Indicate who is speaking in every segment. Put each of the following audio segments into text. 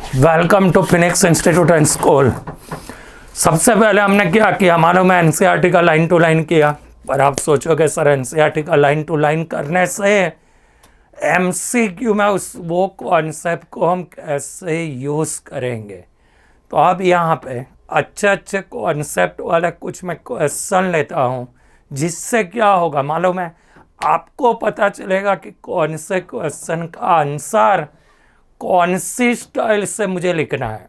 Speaker 1: Welcome to Phoenix Institute and School. सबसे पहले हमने क्या किया मालूम है, एनसीईआरटी का लाइन टू लाइन किया। पर आप सोचोगे सर एनसीईआरटी का लाइन टू लाइन करने से एमसीक्यू में उस वो कॉन्सेप्ट को हम कैसे यूज़ करेंगे। तो अब यहाँ पे अच्छे अच्छे कॉन्सेप्ट वाले कुछ मैं क्वेश्चन लेता हूँ, जिससे क्या होगा मालूम है, आपको पता चलेगा कि कौन से क्वेश्चन का आंसर कौन सी स्टाइल से मुझे लिखना है।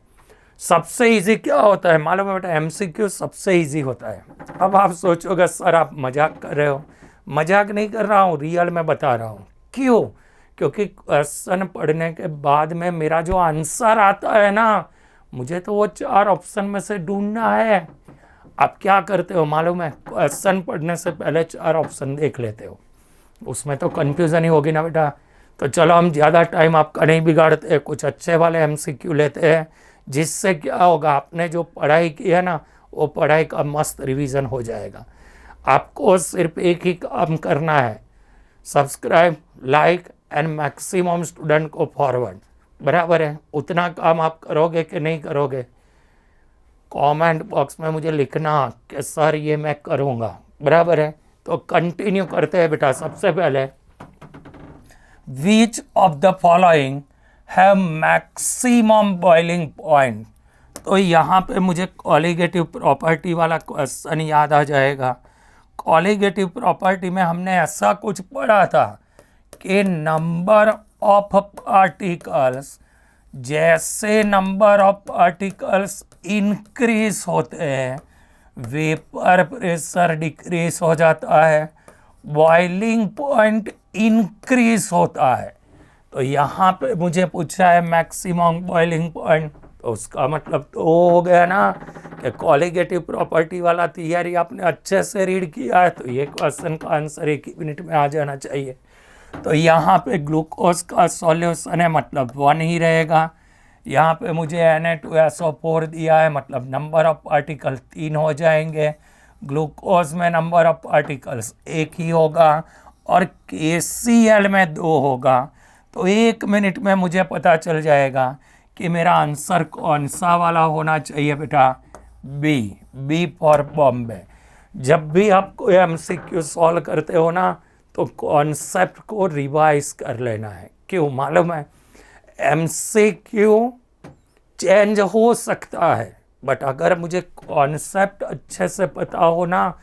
Speaker 1: सबसे इजी क्या होता है मालूम है बेटा, एमसीक्यू सबसे इजी होता है। अब आप सोचोगे सर आप मजाक कर रहे हो। मजाक नहीं कर रहा हूँ, रियल में बता रहा हूँ। क्यों? क्योंकि क्वेश्चन पढ़ने के बाद में मेरा जो आंसर आता है ना, मुझे तो वो 4 ऑप्शन में से ढूंढना है। आप क्या करते हो मालूम है, क्वेश्चन पढ़ने से पहले 4 ऑप्शन देख लेते हो। उसमें तो कंफ्यूजन ही होगी ना बेटा। तो चलो हम ज़्यादा टाइम आपका नहीं बिगाड़ते, कुछ अच्छे वाले एमसीक्यू लेते हैं, जिससे क्या होगा, आपने जो पढ़ाई की है ना, वो पढ़ाई का मस्त रिवीजन हो जाएगा। आपको सिर्फ एक ही काम करना है, subscribe, like and maximum student को फॉरवर्ड। बराबर है? उतना काम आप करोगे कि नहीं करोगे? कमेंट बॉक्स में मुझे लिखना कि सर ये मैं करूँगा। बराबर है? तो कंटिन्यू करते हैं बेटा। सबसे पहले Which of the following have maximum boiling point? तो यहाँ पे मुझे कॉलिगेटिव प्रॉपर्टी वाला क्वेश्चन याद आ जाएगा। कॉलिगेटिव प्रॉपर्टी में हमने ऐसा कुछ पढ़ा था कि नंबर ऑफ पार्टिकल्स, जैसे नंबर ऑफ पार्टिकल्स इंक्रीज होते हैं वेपर प्रेशर डिक्रीज हो जाता है, बॉइलिंग पॉइंट इंक्रीज होता है। तो यहाँ पे मुझे पूछा है मैक्सिमम बॉइलिंग पॉइंट, तो उसका मतलब तो हो गया ना कि कॉलिगेटिव प्रॉपर्टी वाला थियरी आपने अच्छे से रीड किया है, तो ये क्वेश्चन का आंसर 1 मिनट में आ जाना चाहिए। तो यहाँ पे ग्लूकोज का सॉल्यूशन है, मतलब 1 ही रहेगा। यहाँ पे मुझे Na2SO4 दिया है, मतलब नंबर ऑफ पार्टिकल 3 हो जाएंगे। ग्लूकोज में नंबर ऑफ पार्टिकल्स 1 ही होगा और KCl में 2 होगा। तो 1 मिनट में मुझे पता चल जाएगा कि मेरा आंसर कौन सा वाला होना चाहिए बेटा, बी फॉर बॉम्बे। जब भी आप कोई एमसीक्यू सॉल्व करते हो ना, तो कॉन्सेप्ट को रिवाइज कर लेना है। क्यों मालूम है, एमसीक्यू चेंज हो सकता है, बट अगर मुझे कॉन्सेप्ट अच्छे से पता हो ना,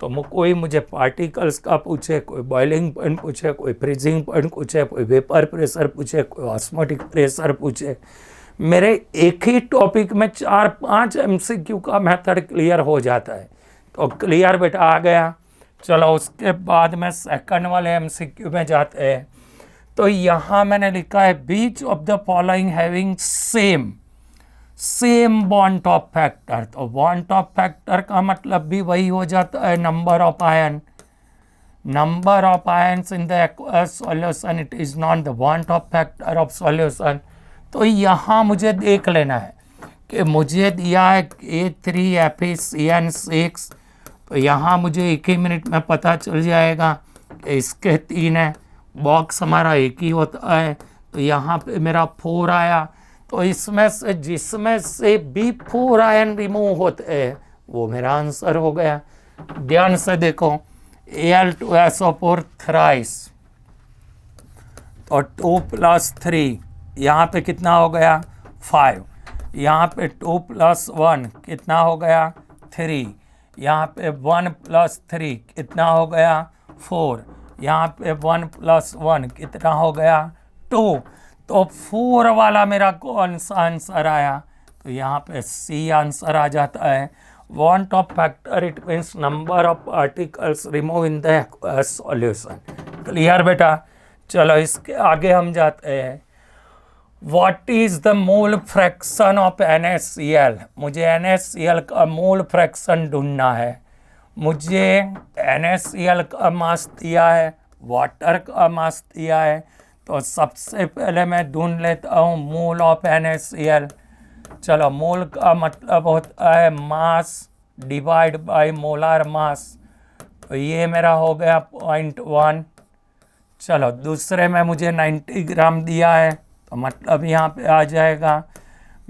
Speaker 1: तो कोई मुझे पार्टिकल्स का पूछे, कोई बॉइलिंग पॉइंट पूछे, कोई फ्रीजिंग पॉइंट पूछे, कोई वेपर प्रेशर पूछे, कोई ऑस्मोटिक प्रेशर पूछे, मेरे एक ही टॉपिक में 4-5 एमसीक्यू का मेथड क्लियर हो जाता है। तो क्लियर बेटा आ गया। चलो उसके बाद में सेकंड वाले एमसीक्यू में जाते हैं। तो यहाँ मैंने लिखा है which of the following having same van't Hoff factor. तो बॉन्ड ऑफ फैक्टर का मतलब भी वही हो जाता है number of ion. Number of ions in the aqueous solution, it is not the van't Hoff factor of solution. तो यहाँ मुझे देख लेना है कि मुझे दिया है K3FeCN6। तो यहाँ मुझे 1 ही मिनट में पता चल जाएगा कि इसके 3 है, बॉक्स हमारा 1 ही होता है। तो यहाँ पे मेरा 4 आया। तो इसमें से जिसमें से भी 4 आयन रिमूव होते हैं वो मेरा आंसर हो गया। ध्यान से देखो, Al2SO4 थ्राइस, तो 2 + 3 यहाँ पे कितना हो गया 5। यहाँ पे 2 + 1 कितना हो गया 3। यहाँ पे 1 + 3 कितना हो गया 4। यहाँ पे 1 + 1 कितना हो गया 2। तो 4 वाला मेरा कौन सा आंसर आया, तो यहाँ पे C आंसर आ जाता है। Want of factor it means number of particles remove in the solution. Clear बेटा? चलो इसके आगे हम जाते हैं। What is the mole fraction of NaCl? मुझे NaCl का मोल फ्रैक्शन ढूंढना है। मुझे NaCl का मास दिया है, वाटर का मास दिया है। तो सबसे पहले मैं ढूंढ लेता हूँ मोल ऑफ NaCl। चलो, मोल का मतलब होता है मास डिवाइड बाय मोलार मास। तो ये मेरा हो गया 0.1। चलो दूसरे में मुझे 90 ग्राम दिया है, तो मतलब यहाँ पे आ जाएगा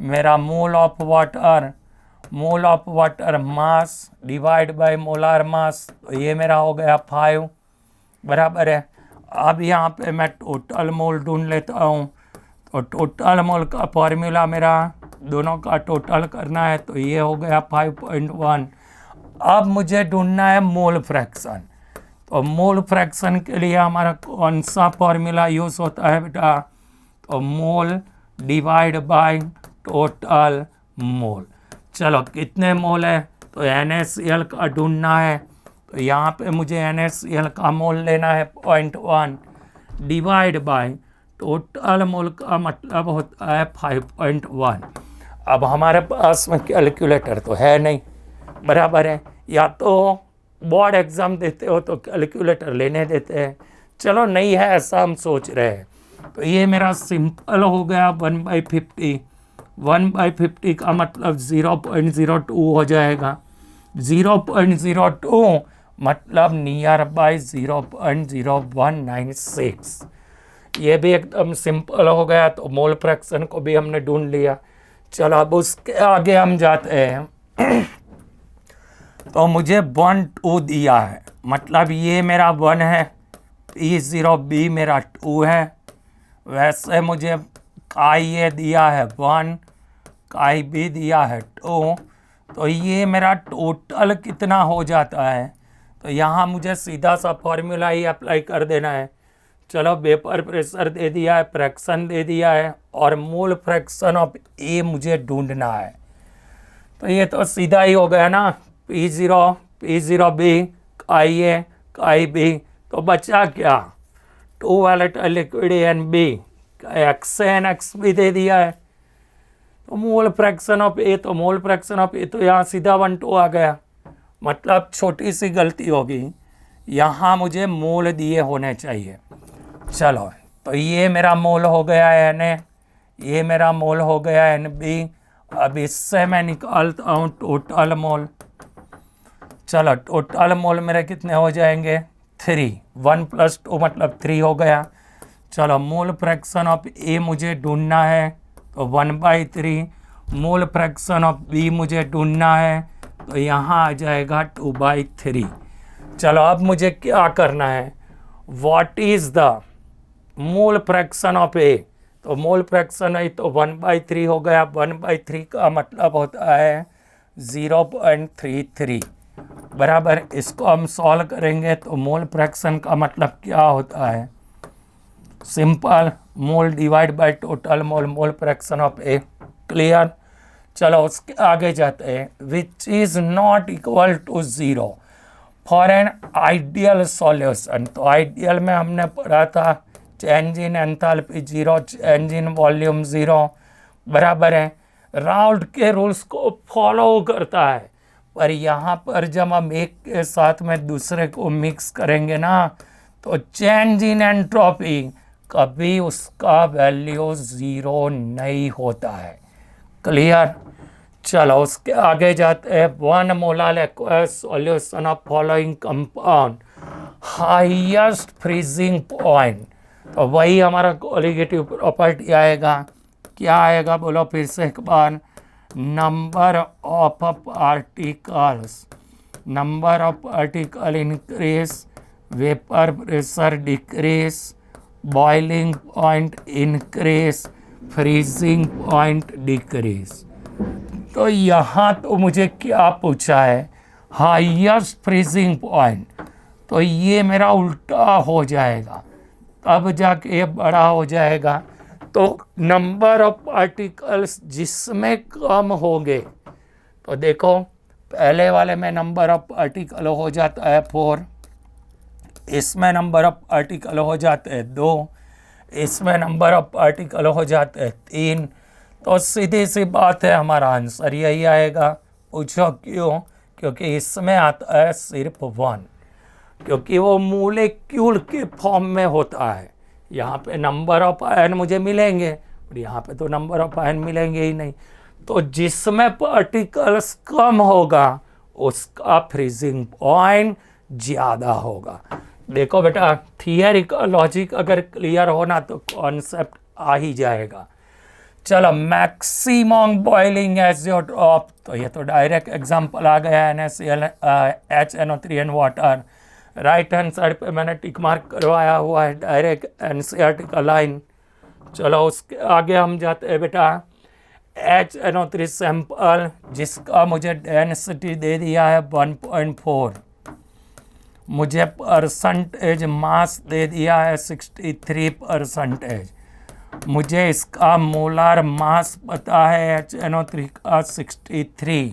Speaker 1: मेरा mole of water mass divide bye molar mass, तो ये मेरा हो गया 5 बराबर है। अब यहाँ पे मैं टोटल मोल ढूंढ लेता हूँ, तो टोटल मोल का फॉर्मूला मेरा दोनों का टोटल करना है, तो ये हो गया 5.1। अब मुझे ढूंढना है मोल फ्रैक्शन, तो मोल फ्रैक्शन के लिए हमारा कौन सा फॉर्मूला यूज़ होता है बेटा, तो मोल डिवाइड बाय टोटल मोल। चलो कितने मोल है, तो NaCl का ढूंढना है, तो यहाँ पे मुझे NaCl का मोल लेना है 0.1 डिवाइड बाय टोटल मोल का मतलब होता है 5.1। अब हमारे पास में कैलकुलेटर तो है नहीं, बराबर है, या तो बोर्ड एग्ज़ाम देते हो तो कैलकुलेटर लेने देते हैं, चलो नहीं है ऐसा हम सोच रहे हैं। तो ये मेरा सिंपल हो गया 1/50, 1/50 का मतलब 0.02 हो जाएगा, 0.02 मतलब नियर बाय 0.0196। ये भी एकदम सिंपल हो गया, तो मोल फ्रैक्शन को भी हमने ढूंढ लिया। चलो अब उसके आगे हम जाते हैं। तो मुझे 1 2 दिया है, मतलब ये मेरा 1 है, P0B मेरा 2 है, वैसे मुझे काई ये दिया है 1, काई B दिया है 2, तो ये मेरा टोटल कितना हो जाता है, तो यहाँ मुझे सीधा सा फॉर्मूला ही अप्लाई कर देना है। चलो वेपर प्रेशर दे दिया है, फ्रैक्शन दे दिया है, और मोल फ्रैक्शन ऑफ ए मुझे ढूंढना है, तो ये तो सीधा ही हो गया ना, P0B काई ए काई B, तो बचा क्या, 2 वॉलेटाइल लिक्विड NB, एक्स भी दे दिया है, तो मोल फ्रैक्शन ऑफ ए, तो मोल फ्रैक्शन ऑफ ए तो यहाँ सीधा 1 2 आ गया, मतलब छोटी सी गलती होगी, यहाँ मुझे मोल दिए होने चाहिए। चलो तो ये मेरा मोल हो गया है Na, ये मेरा मोल हो गया है NB। अब इससे मैं निकालता हूँ टोटल मोल। चलो टोटल मोल मेरे कितने हो जाएंगे, 3, 1 + 2 मतलब 3 हो गया। चलो मोल फ्रैक्शन ऑफ ए मुझे ढूंढना है, तो 1/3, मोल फ्रैक्शन ऑफ बी मुझे ढूंढना है, तो यहाँ आ जाएगा 2/3। चलो अब मुझे क्या करना है, what is the mole fraction of A, तो मोल फ्रैक्शन है तो 1/3 हो गया, 1/3 का मतलब होता है 0.33 बराबर। इसको हम सॉल्व करेंगे तो मोल फ्रैक्शन का मतलब क्या होता है, simple, mole divide by total mole, mole fraction of A, clear. चलो उसके आगे जाते हैं, which is not equal to 0 for an ideal solution. तो आइडियल में हमने पढ़ा था change in enthalpy 0, change in volume 0 बराबर है, राउल्ट के रूल्स को फॉलो करता है, पर यहाँ पर जब हम एक के साथ में दूसरे को मिक्स करेंगे ना, तो चेंज इन एंट्रोपी कभी उसका वैल्यू 0 नहीं होता है, क्लियर। चलो उसके आगे जाते हैं, 1 molar aqueous solution of following compound highest freezing point, तो वही हमारा कोलिगेटिव प्रॉपर्टी आएगा। क्या आएगा बोलो फिर से एक बार, number of particles, number of particle increase, vapour pressure decrease, boiling point increase, freezing point decrease. तो यहाँ तो मुझे क्या पूछा है, हाईएस्ट फ्रीजिंग पॉइंट, तो ये मेरा उल्टा हो जाएगा, तब जाके ये बड़ा हो जाएगा। तो नंबर ऑफ पार्टिकल्स जिसमें कम होंगे, तो देखो पहले वाले में नंबर ऑफ पार्टिकल हो जाता है 4, इसमें नंबर ऑफ पार्टिकल हो जाते हैं 2, इसमें नंबर ऑफ पार्टिकल हो जाते हैं 3, तो सीधी सी बात है हमारा आंसर यही आएगा। पूछो क्यों, क्योंकि इसमें आता है सिर्फ 1, क्योंकि वो मोलेक्यूल के फॉर्म में होता है। यहाँ पे नंबर ऑफ आयन मुझे मिलेंगे और यहाँ पे तो नंबर ऑफ आयन मिलेंगे ही नहीं, तो जिसमें पार्टिकल्स कम होगा उसका फ्रीजिंग पॉइंट ज़्यादा होगा। देखो बेटा, थियरी का लॉजिक अगर क्लियर होना तो कॉन्सेप्ट आ ही जाएगा। चलो मैक्सिमम बॉइलिंग एजियोट्रॉप, तो ये तो डायरेक्ट एग्जांपल आ गया NaCl HNO3 and water. Right hand side पे मैंने टिक मार्क करवाया हुआ है डायरेक्ट NCERT का लाइन। चलो उसके आगे हम जाते हैं बेटा। HNO3 सैंपल जिसका मुझे डेंसिटी दे दिया है 1.4, मुझे परसेंटेज मास दे दिया है 63%, मुझे इसका मोलार मास पता है HNO3 का 63,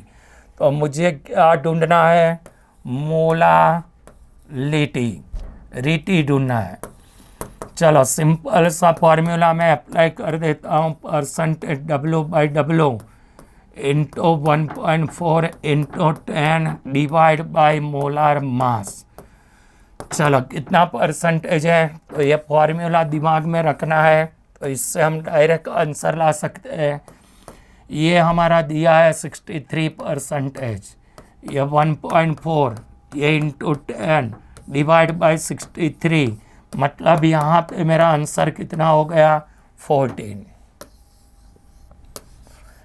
Speaker 1: तो मुझे क्या ढूंढना है? मोलालिटी, रीटी ढूंढना है। चलो सिंपल सा फॉर्मूला मैं अप्लाई कर देता हूँ, percentage W/W into 1.4 into 10 divide by molar mass. चलो कितना परसेंटेज है, तो ये फॉर्मूला दिमाग में रखना है, तो इससे हम डायरेक्ट आंसर ला सकते हैं। ये हमारा दिया है 63%, ये 1.4, ये इंटू 10 डिवाइड बाई 63, मतलब यहाँ पे मेरा आंसर कितना हो गया? 14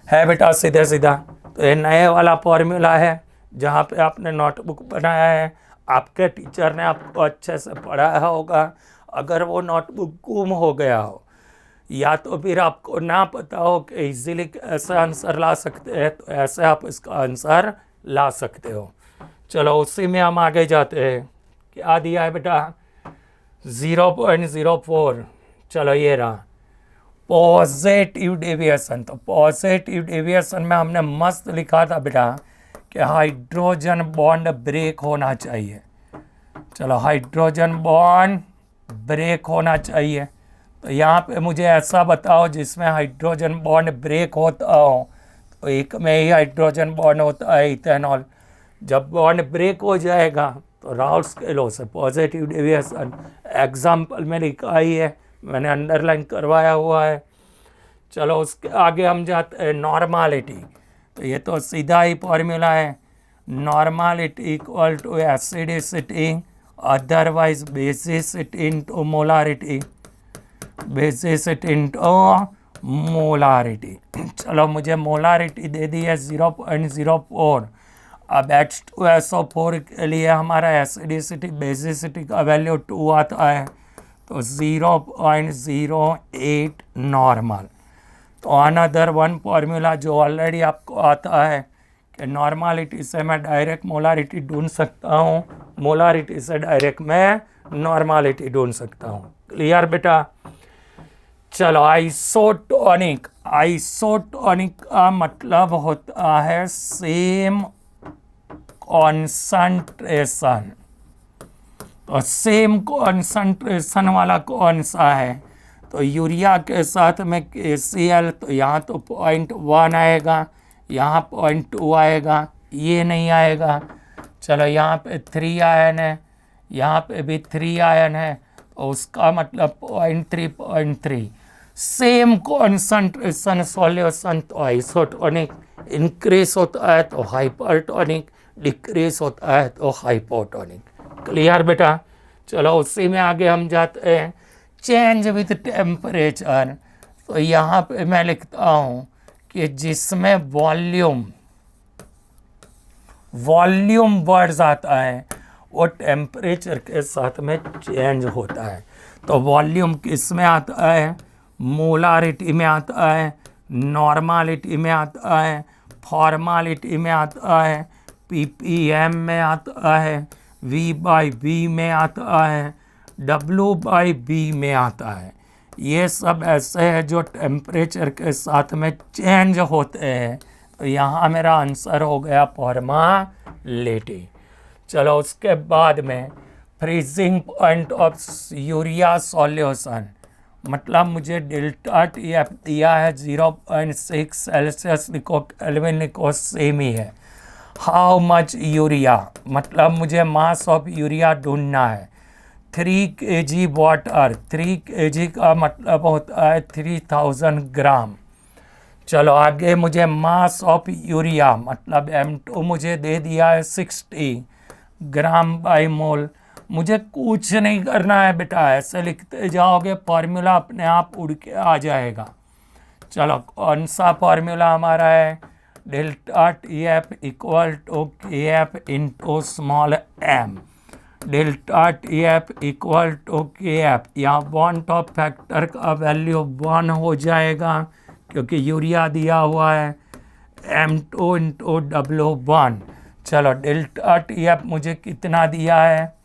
Speaker 1: है बेटा, सीधे सीधा। तो ये नए वाला फॉर्मूला है, जहाँ पे आपने नोटबुक बनाया है, आपके टीचर ने आपको अच्छे से पढ़ाया होगा। अगर वो नोटबुक गुम हो गया हो या तो फिर आपको ना पता हो कि इजीली कैसे आंसर ला सकते हैं, तो ऐसे आप इसका आंसर ला सकते हो। चलो उसी में हम आगे जाते हैं। क्या दिया है बेटा? 0.04। चलो ये रहा पॉजिटिव डेविएशन। तो पॉजिटिव डेविएशन में हमने मस्त लिखा था बेटा कि हाइड्रोजन बॉन्ड ब्रेक होना चाहिए। चलो हाइड्रोजन बॉन्ड ब्रेक होना चाहिए, तो यहाँ पे मुझे ऐसा बताओ जिसमें हाइड्रोजन बॉन्ड ब्रेक होता हो। तो एक में ही हाइड्रोजन बॉन्ड होता है, इथेनॉल। जब बॉन्ड ब्रेक हो जाएगा तो राउल्स के लॉ से पॉजिटिव डेविएशन एग्जाम्पल में लिखा ही है, मैंने अंडरलाइन करवाया हुआ है। चलो उसके आगे हम जाते हैं नॉर्मालिटी। तो ये तो सीधा ही फॉर्मूला है, normality equal to acidity otherwise basicity into molarity, basicity into molarity. चलो मुझे मोलारिटी दे दी है 0.04। अब H2SO4 के लिए हमारा एसिडिसिटी बेसिसिटी का वैल्यू 2 आता है, तो 0.08 नॉर्मल। तो अनदर वन फॉर्मूला जो ऑलरेडी आपको आता है कि नॉर्मालिटी से मैं डायरेक्ट मोलारिटी ढूंढ सकता हूँ, मोलारिटी से डायरेक्ट मैं नॉर्मालिटी ढूंढ सकता हूँ। क्लियर बेटा? चलो आइसोटोनिक, आइसोटोनिक का मतलब होता है सेम कॉन्सेंट्रेशन। तो सेम कॉन्सेंट्रेशन वाला कौन सा है? तो यूरिया के साथ में KCl, तो यहाँ तो 0.1 आएगा, यहाँ 0.2 आएगा, ये नहीं आएगा। चलो यहाँ पे 3 आयन है, यहाँ पे भी 3 आयन है, तो उसका मतलब 0.3 सेम कॉन्सेंट्रेशन सॉल्यूशन। तो आइसोटोनिक इंक्रीज होता है तो हाइपरटोनिक, डिक्रीज होता है तो हाइपोटोनिक। क्लियर बेटा? चलो उसी में आगे हम जाते हैं, चेंज विथ टेम्परेचर। तो यहाँ पे मैं लिखता हूँ कि जिसमें वॉल्यूम बढ़ जाता है वो टेम्परेचर के साथ में चेंज होता है। तो वॉल्यूम किस में आता है? मोलारिटी में आता है, नॉर्मालिटी में आता है, फॉर्मालिटी में आता है, ppm में आता है, V/V में आता है, W/V में आता है। ये सब ऐसे हैं जो टेम्परेचर के साथ में चेंज होते हैं। तो यहाँ मेरा आंसर हो गया फॉर्मालिटी। चलो उसके बाद में freezing point of urea solution, मतलब मुझे डेल्टा TF दिया है 0.6 सेल्सियस लिखो, केल्विन लिखो, सेम ही है। हाउ मच यूरिया, मतलब मुझे मास ऑफ यूरिया ढूंढना है। 3 kg वाटर, 3 kg का मतलब होता है 3000 ग्राम। चलो आगे मुझे मास ऑफ यूरिया मतलब M2 मुझे दे दिया है 60 ग्राम बाई मोल। मुझे कुछ नहीं करना है बेटा, ऐसे लिखते जाओगे फॉर्मूला अपने आप उड़ के आ जाएगा। चलो कौन सा फॉर्मूला हमारा है, delta T f equal to K f into small m. Delta T f equal to K f, यहाँ वन टॉप फैक्टर का वैल्यू 1 हो जाएगा क्योंकि यूरिया दिया हुआ है, M2 इंटू W1। चलो डेल्टा टी एफ मुझे कितना दिया है,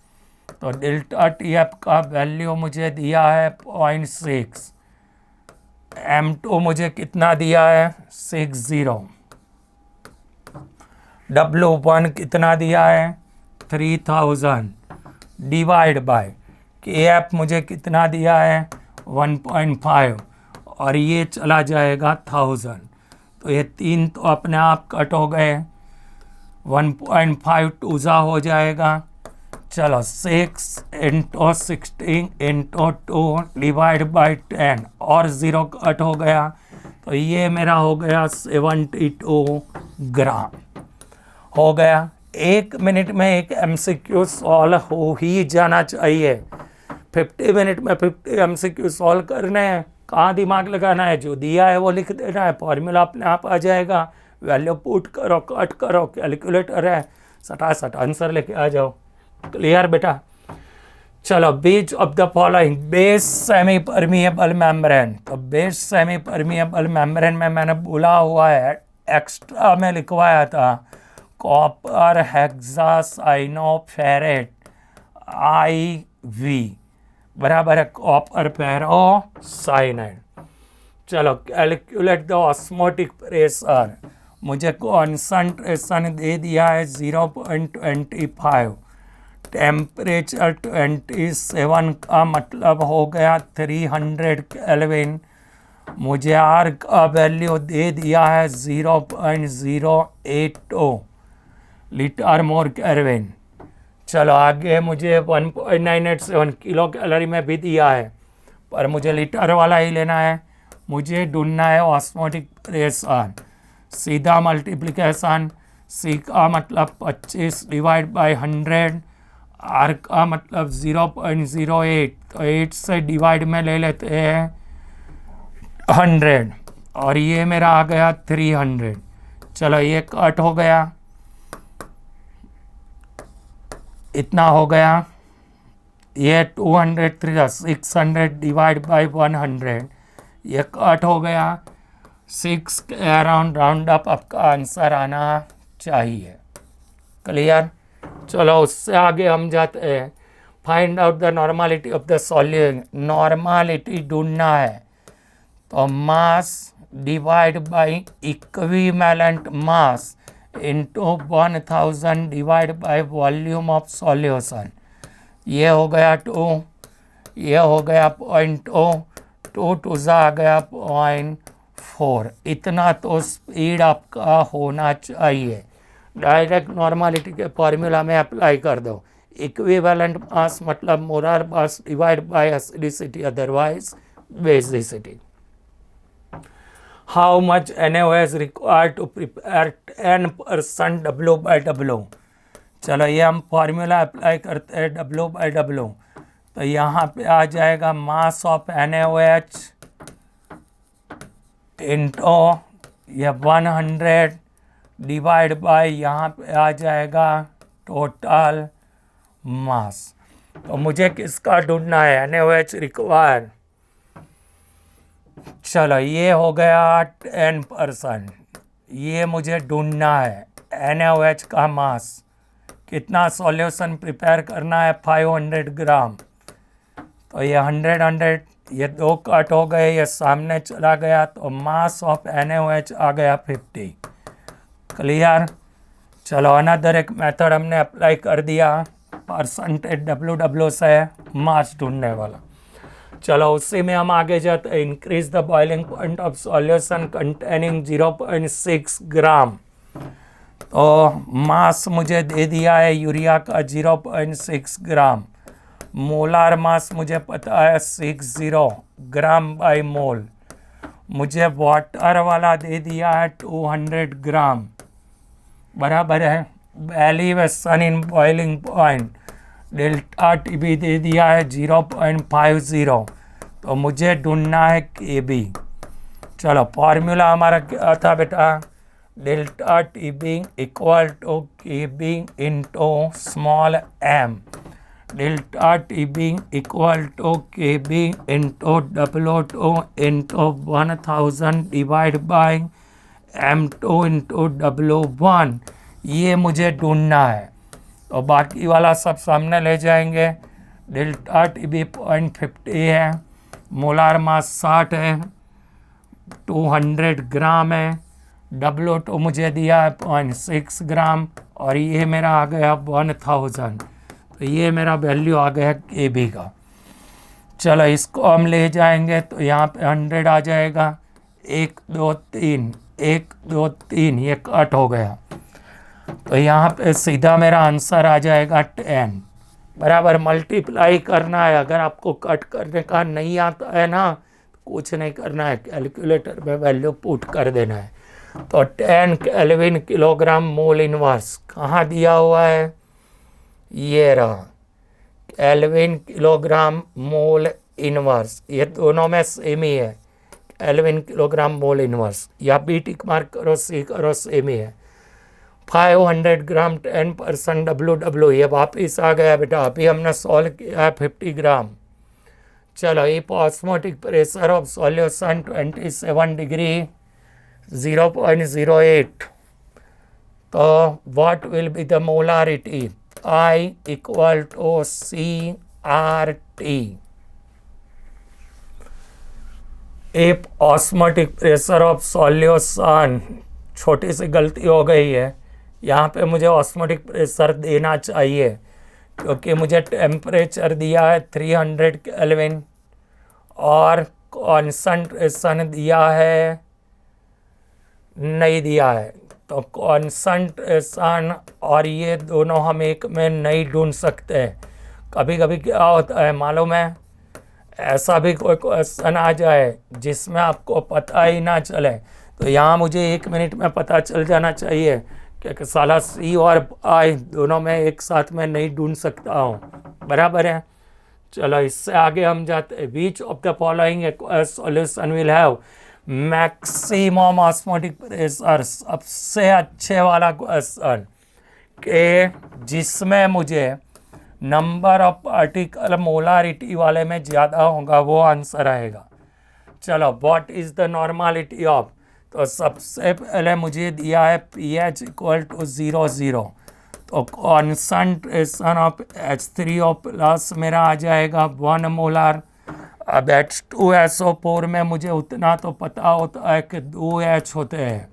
Speaker 1: तो डेल्टा टी एफ का वैल्यू मुझे दिया है 0.6, M2 मुझे कितना दिया है 60, W1 कितना दिया है 3000, डिवाइड बाय के एफ मुझे कितना दिया है 1.5, और ये चला जाएगा 1000। तो ये 3 तो अपने आप कट हो गए, 1.5 टूजा हो जाएगा। चलो 6 इंटू 16 इंटू 2 डिवाइड बाई 10, और 0 कट हो गया, तो ये मेरा हो गया 72 ग्राम हो गया। 1 मिनट में एक MCQ सॉल्व हो ही जाना चाहिए। 50 मिनट में 50 MCQ सॉल्व करने हैं, कहाँ दिमाग लगाना है, जो दिया है वो लिख देना है, फॉर्मूला अपने आप आ जाएगा, वैल्यू पुट करो, कट करो, कैलकुलेटर है, सटासट आंसर लेके आ जाओ। क्लियर बेटा। चलो which of the following base semi permeable membrane. तो बेस सेमी परमिएबल मेम्ब्रेन में मैंने बोला हुआ है, एक्स्ट्रा में लिखवाया था कॉपर हेक्सासाइनोफेरेट IV बराबर है कॉपर फेरोसाइनाइड। चलो कैलकुलेट द ऑस्मोटिक प्रेशर, मुझे कॉन्सनट्रेशन दे दिया है 0.25, टेम्परेचर 27 का मतलब हो गया 300 केल्विन, मुझे आर का वैल्यू दे दिया है 0.082 लीटर मोर केल्विन। चलो आगे मुझे 1.987 किलो कैलोरी में भी दिया है, पर मुझे लीटर वाला ही लेना है। मुझे ढूंढना है ऑस्मोटिक प्रेशर, सीधा मल्टीप्लिकेशन, C का मतलब 25 डिवाइड बाई 100, R का मतलब 0.08, तो 8 से डिवाइड में ले लेते हैं 100, और ये मेरा आ गया 300। चलो ये कट हो गया, इतना हो गया, ये 200 600 डिवाइड बाई 100, ये कट हो गया, 6 के अराउंड राउंड अप आपका आंसर आना चाहिए। क्लियर। चलो उससे आगे हम जाते हैं, find out the normality of the solution. Normality ढूंढना है, तो mass divide by equivalent mass into 1000 divide by volume of solution. ये हो गया 2, ये हो गया 0.2, 2 टूजा आ गया 0.4। इतना तो स्पीड आपका होना चाहिए। डायरेक्ट नॉर्मालिटी के फॉर्मूला में अप्लाई कर दो, इक्विवेलेंट मास मतलब molar mass divide by acidity otherwise basicity. How much NaO is required to prepare 10% W/W? चलो ये हम फॉर्मूला अप्लाई करते हैं W/W, तो यहाँ पे आ जाएगा मास ऑफ NaOH इंटू ये 100 डिवाइड बाय यहाँ पे आ जाएगा टोटल मास। तो मुझे किसका ढूंढना है, NaOH रिक्वायर्ड। चलो ये हो गया 10%, ये मुझे ढूंढना है NaOH का मास। कितना सॉल्यूशन प्रिपेयर करना है 500 ग्राम, तो ये 100 ये 2 कट हो गए, ये सामने चला गया, तो मास ऑफ NaOH आ गया 50। क्लियर। चलो अनदर एक मेथड हमने अप्लाई कर दिया, परसेंटेज W/W से मास ढूंढने वाला। चलो उसी में हम आगे जाते हैं, increase the boiling point of solution containing 0.6 ग्राम। तो मास मुझे दे दिया है यूरिया का 0.6 ग्राम, मोलार मास मुझे पता है 60 ग्राम बाई मोल, मुझे वाटर वाला दे दिया है 200 ग्राम, बराबर है elevation in boiling point delta T b दे दिया है 0.50, तो मुझे ढूंढना है केबी। चलो फॉर्मूला हमारा क्या था बेटा, delta T Bing equal to के Bing into small m, delta T Bing equal to के Bing into W2 into 1000 divide by M2 into W1। ये मुझे ढूंढना है, तो बाकी वाला सब सामने ले जाएंगे। डेल्टा टी बी 0.50 है, मोलार मास 60 है, 200 ग्राम है, W2 मुझे दिया है 0.6 ग्राम, और ये मेरा आ गया 1000, तो ये मेरा वैल्यू आ गया KB का। चलो इसको हम ले जाएंगे तो यहाँ पे 100 आ जाएगा, 1 2 3 1 2 3, ये कट हो गया, तो यहाँ पे सीधा मेरा आंसर आ जाएगा 10। बराबर मल्टीप्लाई करना है, अगर आपको कट करने का नहीं आता है ना, कुछ नहीं करना है, कैलकुलेटर में वैल्यू पुट कर देना है। तो 10 केल्विन किलोग्राम मोल इनवर्स कहाँ दिया हुआ है, ये रहा, केल्विन किलोग्राम मोल इनवर्स, ये दोनों में सेम ही है, केल्विन किलोग्राम मोल इनवर्स, या बी टिक मार्क करो, सी करो, सेम ही है। 500 ग्राम 10% WW, ये वापिस आ गया बेटा, अभी हमने सॉल्व किया है 50 ग्राम। चलो if osmotic pressure of solution 27 degree 0.08, तो what will be the molarity, I equal to CRT। If osmotic pressure of solution, छोटी सी गलती हो गई है, यहाँ पे मुझे ऑस्मोटिक प्रेशर देना चाहिए, क्योंकि मुझे टेम्परेचर दिया है 300 केल्विन और कॉन्सनट्रेशन दिया है, नहीं दिया है, तो कॉन्सनट्रेशन और ये दोनों हम एक में नहीं ढूंढ सकते। कभी कभी क्या होता है मालूम है, ऐसा भी कोई क्वेश्चन आ जाए जिसमें आपको पता ही ना चले, तो यहाँ मुझे 1 मिनट में पता चल जाना चाहिए कि साला C और I दोनों में एक साथ में नहीं ढूंढ सकता हूँ। बराबर है। चलो इससे आगे हम जाते हैं। Which of the following solution will have maximum osmotic pressure, सबसे अच्छे वाला क्वेश्चन के जिसमें मुझे नंबर ऑफ पार्टिकल मोलारिटी वाले में ज़्यादा होगा वो आंसर आएगा। चलो what is the normality of, तो सबसे पहले मुझे दिया है pH इक्वल टू 0.0, तो कॉन्सनट्रेशन ऑफ H3O प्लस मेरा आ जाएगा 1 मोलार। अब H2SO4 में मुझे उतना तो पता होता है कि 2H होते हैं,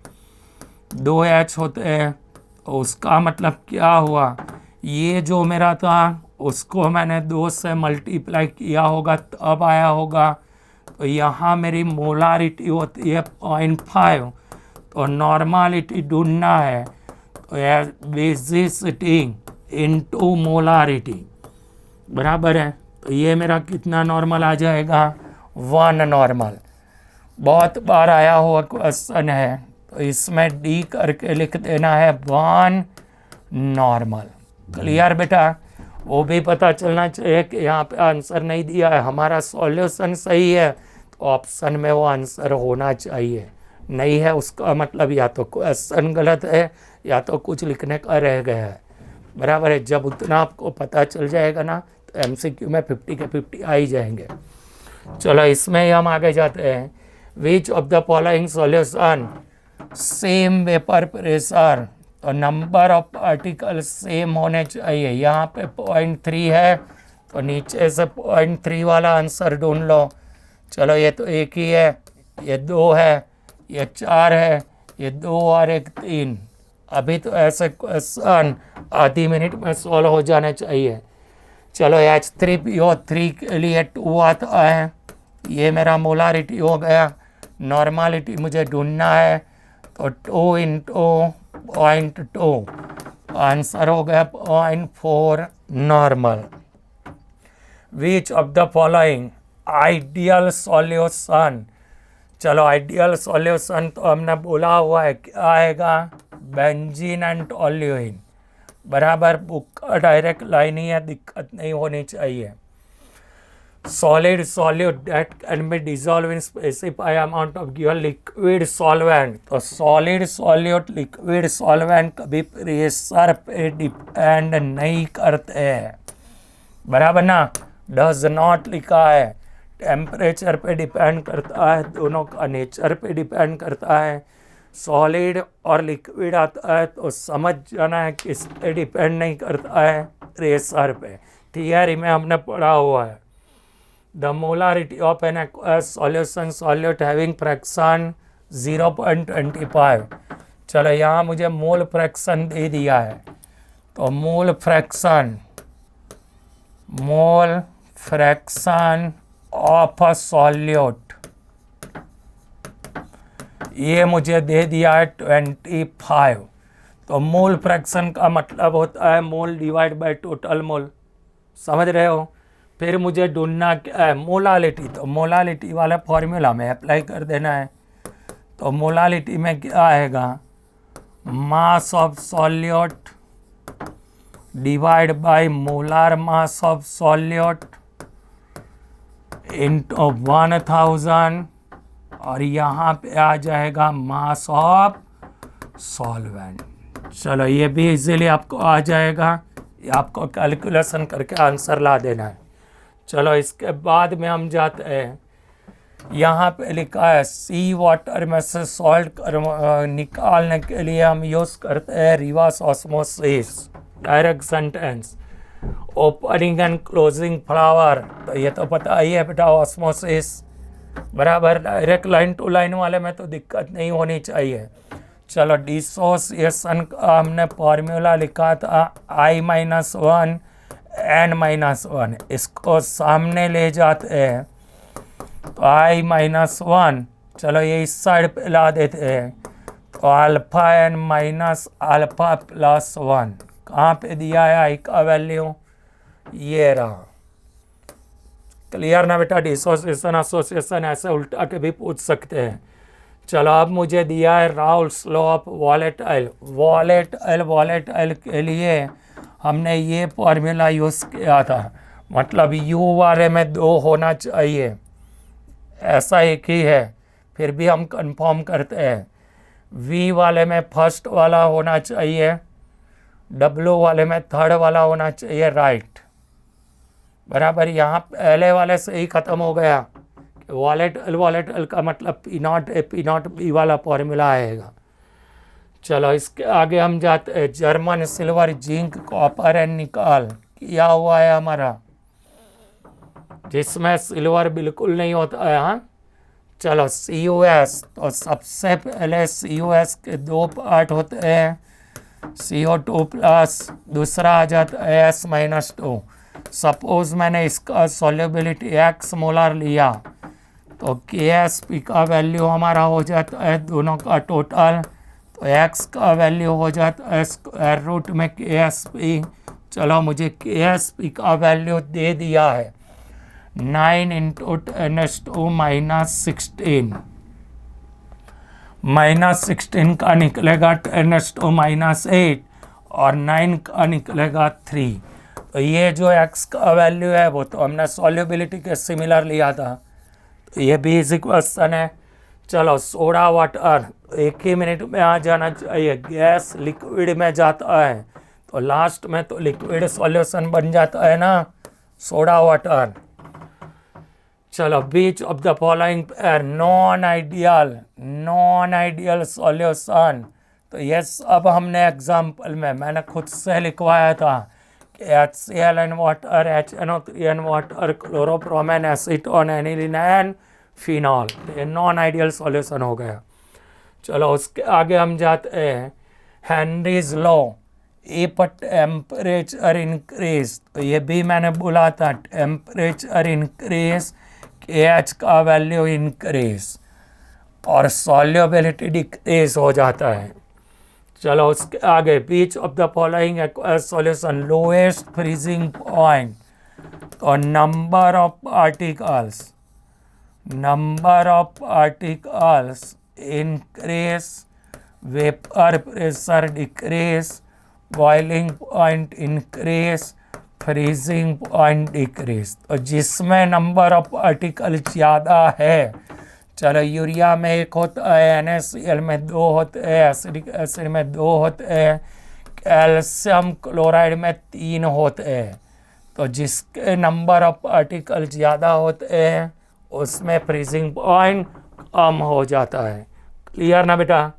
Speaker 1: 2H होते हैं, तो उसका मतलब क्या हुआ, ये जो मेरा था उसको मैंने 2 से मल्टीप्लाई किया होगा तब आया होगा, तो यहाँ मेरी मोलारिटी होती है 0.5, तो नॉर्मलिटी ढूंढना है, तो बेसिसिटी इनटू मोलारिटी, बराबर है, तो ये मेरा कितना नॉर्मल आ जाएगा, 1 नॉर्मल। बहुत बार आया हुआ क्वेश्चन है, तो इसमें D करके लिख देना है 1 नॉर्मल। क्लियर बेटा, वो भी पता चलना चाहिए कि यहाँ पे आंसर नहीं दिया है, हमारा सॉल्यूशन सही है तो ऑप्शन में वो आंसर होना चाहिए, नहीं है उसका मतलब या तो क्वेश्चन गलत है या तो कुछ लिखने का रह गया है। बराबर है, जब उतना आपको पता चल जाएगा ना तो MCQ में 50 के 50 आ ही जाएंगे। चलो इसमें ही हम आगे जाते हैं। Which of the following solution same vapour pressure, तो नंबर ऑफ पार्टिकल सेम होने चाहिए, यहाँ पे 0.3 है तो नीचे से 0.3 वाला आंसर ढूंढ लो। चलो ये तो एक ही है, ये 2 है, ये 4 है, ये 2 और 1 3। अभी तो ऐसे क्वेश्चन आधी मिनट में सॉल्व हो जाने चाहिए। चलो H3PO3 के लिए 2 आता है, ये मेरा मोलारिटी हो गया। नॉर्मलिटी मुझे ढूंढना है, तो 2 इंटू 0.2, आंसर हो गया 0.4 normal. Which of the following ideal solution, चलो आइडियल सॉल्यूशन तो हमने बोला हुआ है क्या आएगा, बेंजीन एंड टोल्यूइन, बराबर, बुक का डायरेक्ट लाइन ही है, दिक्कत नहीं होनी चाहिए। solid solute that can be dissolved in specified amount of given liquid solvent. तो solid solute liquid solvent कभी प्रेशर पे डिपेंड नहीं करते हैं, बराबर ना। डज नॉट लिखा है, टेम्परेचर पे डिपेंड करता है, दोनों का नेचर पे डिपेंड करता है। सॉलिड और लिक्विड आता है तो समझ जाना है किस पे डिपेंड नहीं करता है, प्रेशर पे। थियरी में हमने पढ़ा हुआ है। The molarity of an aqueous solution solute having fraction 0.25। चलो यहाँ मुझे मोल फ्रैक्शन दे दिया है, तो mole fraction of a solute ये मुझे दे दिया है 25। तो मोल फ्रैक्शन का मतलब होता है मोल डिवाइड बाय टोटल मोल, समझ रहे हो। फिर मुझे ढूंढना क्या है, मोलालिटी। तो मोलालिटी वाला फॉर्मूला में अप्लाई कर देना है। तो मोलालिटी में क्या आएगा, mass of solute divide by molar mass of solute into 1000, और यहाँ पे आ जाएगा मास ऑफ सॉल्वेंट। चलो ये भी इजीली आपको आ जाएगा, ये आपको कैलकुलेशन करके आंसर ला देना है। चलो इसके बाद में हम जाते हैं, यहाँ पे लिखा है सी वाटर में से सॉल्ट निकालने के लिए हम यूज़ करते हैं reverse osmosis. Direct sentence, opening and closing flower, तो ये तो पता ही है बेटा ऑस्मोसिस, बराबर। डायरेक्ट लाइन टू लाइन वाले में तो दिक्कत नहीं होनी चाहिए। चलो डिसोसिएशन का हमने फॉर्मूला लिखा था I-1 N-1, इसको सामने ले जाते हैं तो I-1, चलो ये इस साइड पे ला देते हैं, तो alpha N minus alpha plus 1 कहाँ पे दिया है I का वैल्यू, ये रहा। क्लियर ना बेटा, डिसोसिएशन एसोसिएशन ऐसे उल्टा के भी पूछ सकते हैं। चलो अब मुझे दिया है Raoult's law of volatile. Volatile के लिए हमने ये फॉर्मूला यूज़ किया था, मतलब U वाले में 2 होना चाहिए, ऐसा एक ही है, फिर भी हम कंफर्म करते हैं। V वाले में फर्स्ट वाला होना चाहिए, W वाले में थर्ड वाला होना चाहिए, राइट, बराबर। यहाँ पहले वाले से ही ख़त्म हो गया, वॉलेटाइल का मतलब P0 A P0 B वाला फॉर्मूला आएगा। चलो इसके आगे हम जाते हैं, German silver zinc copper and निकल किया हुआ है हमारा, जिसमें सिल्वर बिल्कुल नहीं होता है। हाँ चलो COS, तो सबसे पहले COS के 2 पार्ट होते हैं, CO2 प्लस, दूसरा आ जाता है S-2। सपोज मैंने इसका सॉल्युबिलिटी X मोलर लिया, तो KSP का वैल्यू हमारा हो जाता है दोनों का टोटल, तो X का वैल्यू हो जाता है स्क्वायर रूट में KSP। चलो मुझे KSP का वैल्यू दे दिया है 9 इंटू 10⁻⁻16, -16 का निकलेगा 10⁻8 और 9 का निकलेगा 3। तो ये जो X का वैल्यू है वो तो हमने सॉल्युबिलिटी के सिमिलर लिया था, तो ये भी इजी क्वेश्चन है। चलो सोडा वाटर 1 ही मिनट में आ जाना चाहिए, गैस लिक्विड में जाता है तो लास्ट में तो लिक्विड सॉल्यूशन बन जाता है ना, सोडा वाटर। चलो which of the following pair non ideal solution, तो ये सब हमने एग्जाम्पल में मैंने खुद से लिखवाया था कि HCl and water, HNO3 and water, क्लोरोप्रोमेन, एसीटोन, एनिलीन एंड फिनॉल, ये नॉन आइडियल सॉल्यूशन हो गया। चलो उसके आगे हम जाते हैं, Henry's law, if temperature increase, तो ये भी मैंने बोला था, टेम्परेचर इंक्रीज KH का वैल्यू इंक्रीज और सॉल्युबिलिटी डिक्रीज हो जाता है। चलो उसके आगे, which of the following aqueous solution lowest freezing point, तो number of particles increase, vapor pressure decrease, boiling point increase, freezing point decrease, तो जिसमें नंबर ऑफ पार्टिकल ज़्यादा है, चलो यूरिया में 1 होता है, NaCl में 2 होते हैं, एसिडिक एसिड में 2 होते हैं, कैल्शियम क्लोराइड में 3 होते हैं। तो जिसके नंबर ऑफ पार्टिकल ज़्यादा होते हैं उसमें फ्रीजिंग पॉइंट कम हो जाता है। क्लियर ना बेटा?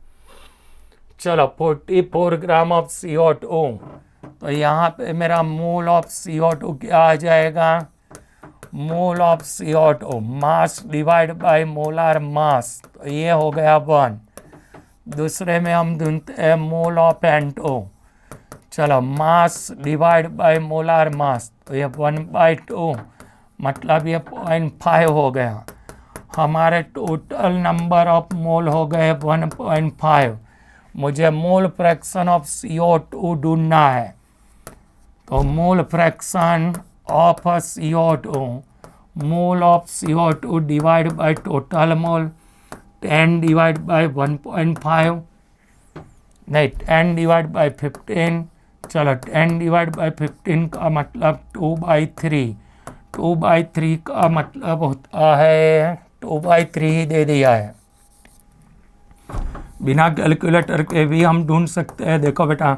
Speaker 1: चलो 44 ग्राम ऑफ CO2, तो यहाँ पे मेरा मोल ऑफ CO2 क्या आ जाएगा? Mole of CO2 mass divide by molar mass, तो ये हो गया 1। दूसरे में हम ढूंढते हैं मोल ऑफ N2, चलो मास डिवाइड बाय मोलर मास, तो ये 1/2 मतलब ये 0.5 हो गया। हमारे टोटल नंबर ऑफ मोल हो गए 1.5। मुझे मोल फ्रैक्शन ऑफ CO2 ढूंढना है, तो mole fraction of CO2, mole of CO2 divide by total mole, 10 divide by 1.5 नहीं 10 डिवाइड बाय 15, चलो 10 डिवाइड बाय 15 का मतलब 2/3, 2/3 का मतलब होता है 2/3 ही दे दिया है। बिना कैलकुलेटर के भी हम ढूंढ सकते हैं। देखो बेटा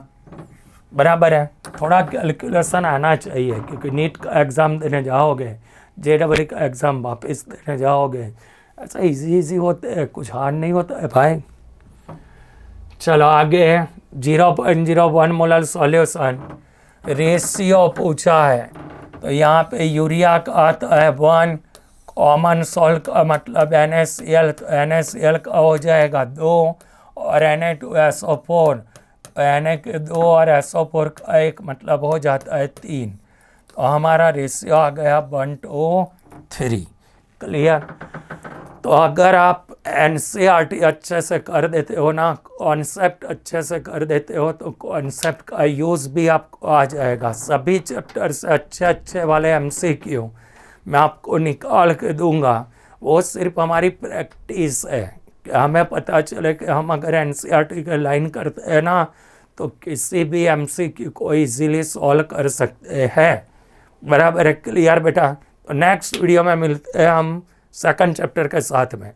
Speaker 1: बराबर है, थोड़ा कैलकुलेशन आना चाहिए क्योंकि नीट का एग्ज़ाम देने जाओगे, JEE का एग्ज़ाम वापस देने जाओगे, ऐसा इजी होते हैं, कुछ हार्ड नहीं होता है भाई। चलो आगे 0.01 मोलर सॉल्यूशन रेशियो पूछा है, तो यहाँ पे यूरिया का आता है 1, कॉमन सॉल्ट का मतलब NaCl, तो NaCl का हो जाएगा 2 और Na2SO4, तो Na के 2 और SO4 का 1 मतलब हो जाता है 3। तो हमारा रेशियो आ गया 1:3। क्लियर? तो अगर आप NCERT अच्छे से कर देते हो ना, कॉन्सेप्ट अच्छे से कर देते हो, तो कॉन्सेप्ट का यूज़ भी आपको आ जाएगा। सभी चैप्टर से अच्छे वाले MCQ मैं आपको निकाल के दूंगा। वो सिर्फ हमारी प्रैक्टिस है कि हमें पता चले कि हम अगर NCERT के लाइन करते हैं ना तो किसी भी MCQ को इजीली सॉल्व कर सकते हैं। बराबर है? क्लियर बेटा? तो नेक्स्ट वीडियो में मिलते हैं हम सेकंड चैप्टर के साथ में।